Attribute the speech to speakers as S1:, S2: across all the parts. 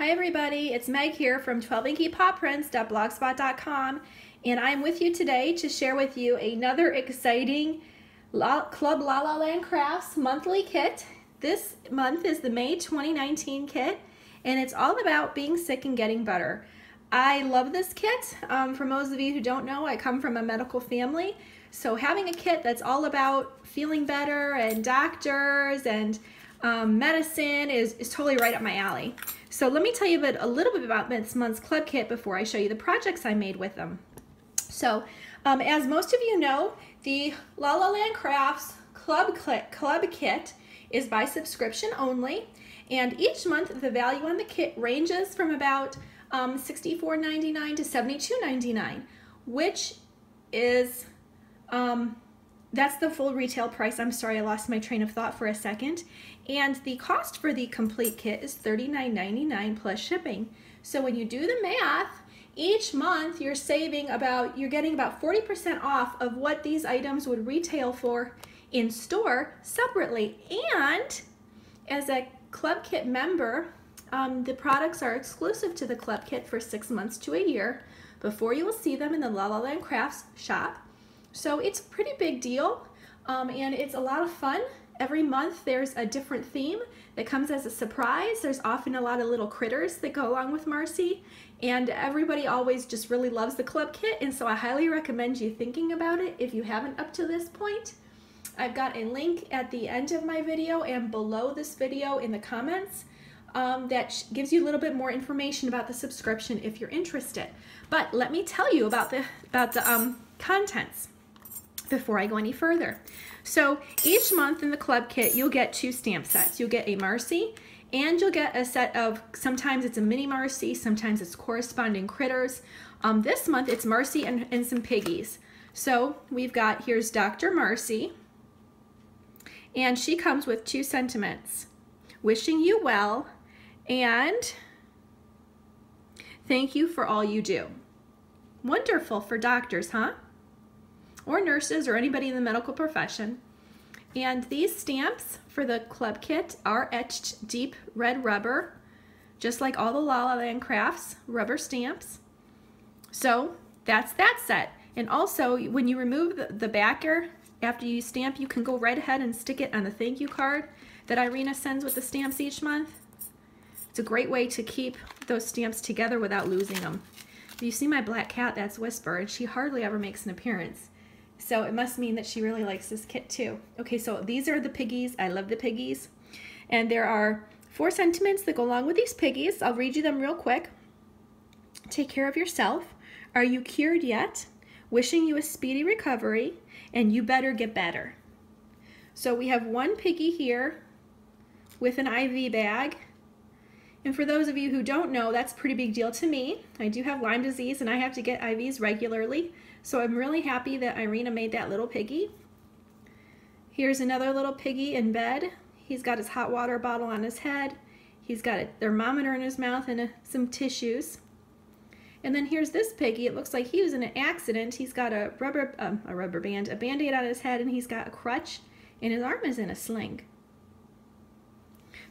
S1: Hi everybody, it's Meg here from 12inkypawprints.blogspot.com, and I'm with you today to share with you another exciting Club La La Land Crafts monthly kit. This month is the May 2019 kit, and it's all about being sick and getting better. I love this kit. For those of you who don't know, I come from a medical family, so having a kit that's all about feeling better and doctors and medicine is totally right up my alley. So let me tell you a little bit about this month's club kit before I show you the projects I made with them. So as most of you know, the La La Land Crafts club kit is by subscription only, and each month the value on the kit ranges from about $64.99 to $72.99, which is that's the full retail price. I'm sorry, I lost my train of thought for a second. And the cost for the complete kit is $39.99 plus shipping. So when you do the math, each month you're getting about 40% off of what these items would retail for in store separately. And as a club kit member, the products are exclusive to the club kit for 6 months to a year before you will see them in the La La Land Crafts shop. So it's a pretty big deal, and it's a lot of fun. Every month there's a different theme that comes as a surprise. There's often a lot of little critters that go along with Marcy, and everybody always just really loves the club kit, and so I highly recommend you thinking about it if you haven't up to this point. I've got a link at the end of my video and below this video in the comments that gives you a little bit more information about the subscription if you're interested. But let me tell you about the contents before I go any further. So each month in the club kit you'll get 2 stamp sets. You'll get a Marcy and you'll get a set of, sometimes it's a mini Marcy, sometimes it's corresponding critters. This month it's Marcy and some piggies. So we've got, here's Dr. Marcy, and she comes with 2 sentiments: wishing you well and thank you for all you do. Wonderful for doctors, huh? Or nurses, or anybody in the medical profession. And these stamps for the club kit are etched deep red rubber, just like all the La La Land Crafts rubber stamps. So that's that set. And also, when you remove the backer after you stamp, you can go right ahead and stick it on the thank you card that Irina sends with the stamps each month. It's a great way to keep those stamps together without losing them. If you see my black cat, that's Whisper, and she hardly ever makes an appearance. So it must mean that she really likes this kit too. Okay, so these are the piggies. I love the piggies. And there are 4 sentiments that go along with these piggies. I'll read you them real quick. Take care of yourself. Are you cured yet? Wishing you a speedy recovery. And you better get better. So we have 1 piggy here with an IV bag. And for those of you who don't know, that's a pretty big deal to me. I do have Lyme disease and I have to get IVs regularly. So I'm really happy that Irina made that little piggy. Here's another little piggy in bed. He's got his hot water bottle on his head. He's got a thermometer in his mouth and some tissues. And then here's this piggy. It looks like he was in an accident. He's got a Band-Aid on his head, and he's got a crutch, and his arm is in a sling.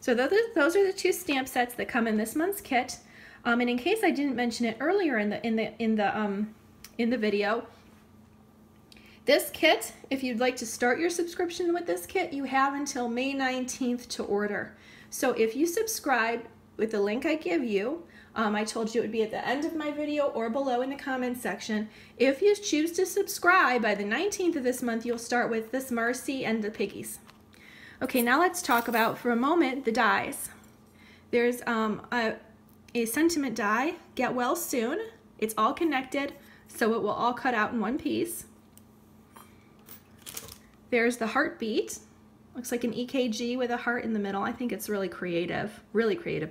S1: So those are the 2 stamp sets that come in this month's kit. And in case I didn't mention it earlier in the video, this kit, if you'd like to start your subscription with this kit, you have until May 19th to order. So if you subscribe with the link I give you, I told you it would be at the end of my video or below in the comments section. If you choose to subscribe by the 19th of this month, you'll start with this Marcy and the piggies. Okay, now let's talk about for a moment the dies. There's a sentiment die, get well soon. It's all connected, so it will all cut out in one piece. There's the heartbeat. Looks like an EKG with a heart in the middle. I think it's really creative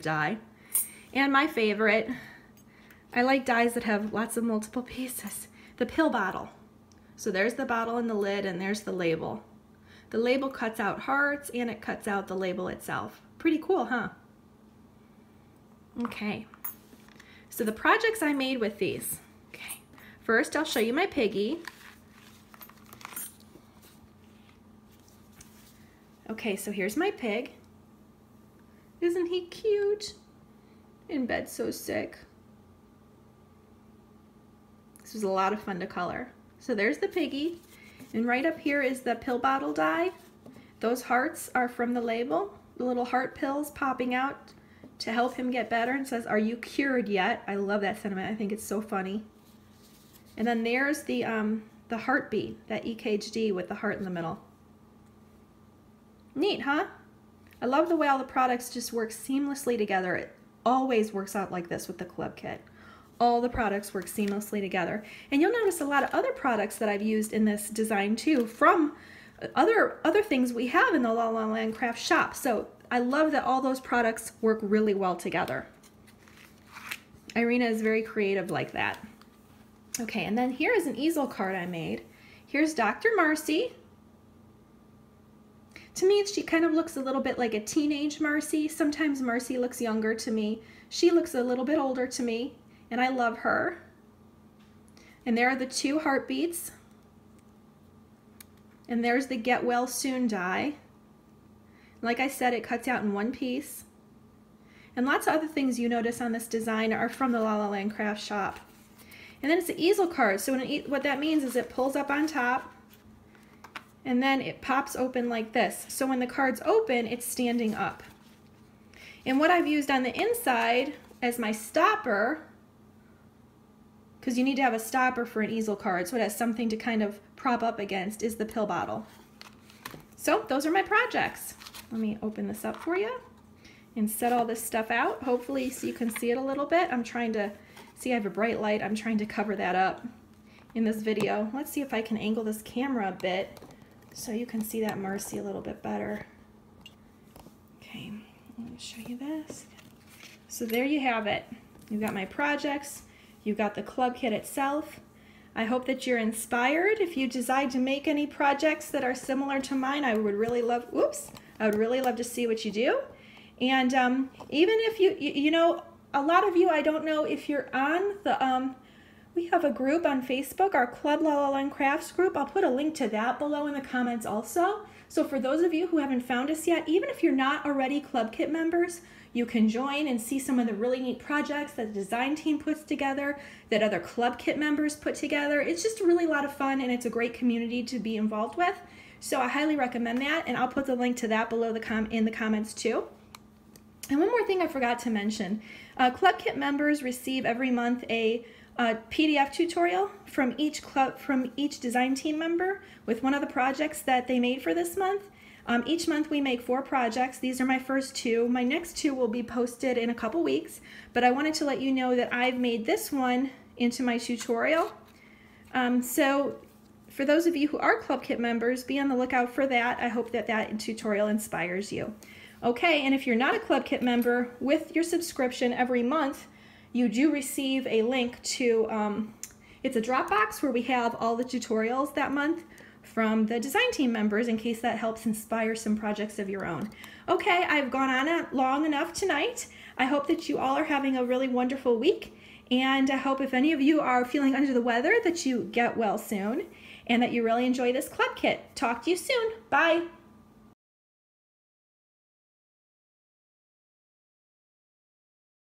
S1: die. And my favorite, I like dies that have lots of multiple pieces, the pill bottle. So there's the bottle and the lid, and there's the label. The label cuts out hearts and it cuts out the label itself. Pretty cool, huh? Okay, so the projects I made with these. Okay, first I'll show you my piggy. Okay, so here's my pig. Isn't he cute? in bed so sick. This was a lot of fun to color. So there's the piggy, and right up here is the pill bottle die. Those hearts are from the label, the little heart pills popping out to help him get better, and says, "Are you cured yet?" I love that sentiment. I think it's so funny. And then there's the heartbeat, that EKG with the heart in the middle. Neat, huh? I love the way all the products just work seamlessly together. It always works out like this with the club kit. All the products work seamlessly together. And you'll notice a lot of other products that I've used in this design too, from other things we have in the La La Land Craft shop. So I love that all those products work really well together. Irina is very creative like that. Okay, and then here is an easel card I made. Here's Dr. Marcy. To me, she kind of looks a little bit like a teenage Marcy. Sometimes Marcy looks younger to me. She looks a little bit older to me, and I love her. And there are the 2 heartbeats. And there's the Get Well Soon die. Like I said, it cuts out in 1 piece. And lots of other things you notice on this design are from the La La Land Craft shop. And then it's an easel card. So what that means is it pulls up on top, and then it pops open like this. So when the card's open, it's standing up. And what I've used on the inside as my stopper, because you need to have a stopper for an easel card, so it has something to kind of prop up against, is the pill bottle. So those are my projects. Let me open this up for you and set all this stuff out, hopefully so you can see it a little bit. I'm trying to see, I have a bright light. I'm trying to cover that up in this video. Let's see if I can angle this camera a bit so you can see that Marcy a little bit better. Okay, let me show you this. So there you have it. You've got my projects. You've got the club kit itself. I hope that you're inspired. If you decide to make any projects that are similar to mine, I would really love, I would really love to see what you do. And even if you know, a lot of you, I don't know if you're on the, we have a group on Facebook, our Club La La Land Crafts group. I'll put a link to that below in the comments also. So for those of you who haven't found us yet, even if you're not already Club Kit members, you can join and see some of the really neat projects that the design team puts together, that other Club Kit members put together. It's just really a lot of fun, and it's a great community to be involved with. So I highly recommend that, and I'll put the link to that below in the comments too. And one more thing I forgot to mention. Club Kit members receive every month a PDF tutorial from each design team member with one of the projects that they made for this month. Each month we make 4 projects. These are my first 2. My next 2 will be posted in a couple weeks, but I wanted to let you know that I've made this one into my tutorial. So for those of you who are Club Kit members, be on the lookout for that. I hope that that tutorial inspires you. Okay, and if you're not a Club Kit member, with your subscription every month, you do receive a link to, it's a Dropbox where we have all the tutorials that month from the design team members, in case that helps inspire some projects of your own. Okay, I've gone on long enough tonight. I hope that you all are having a really wonderful week, and I hope if any of you are feeling under the weather that you get well soon, and that you really enjoy this club kit. Talk to you soon. Bye.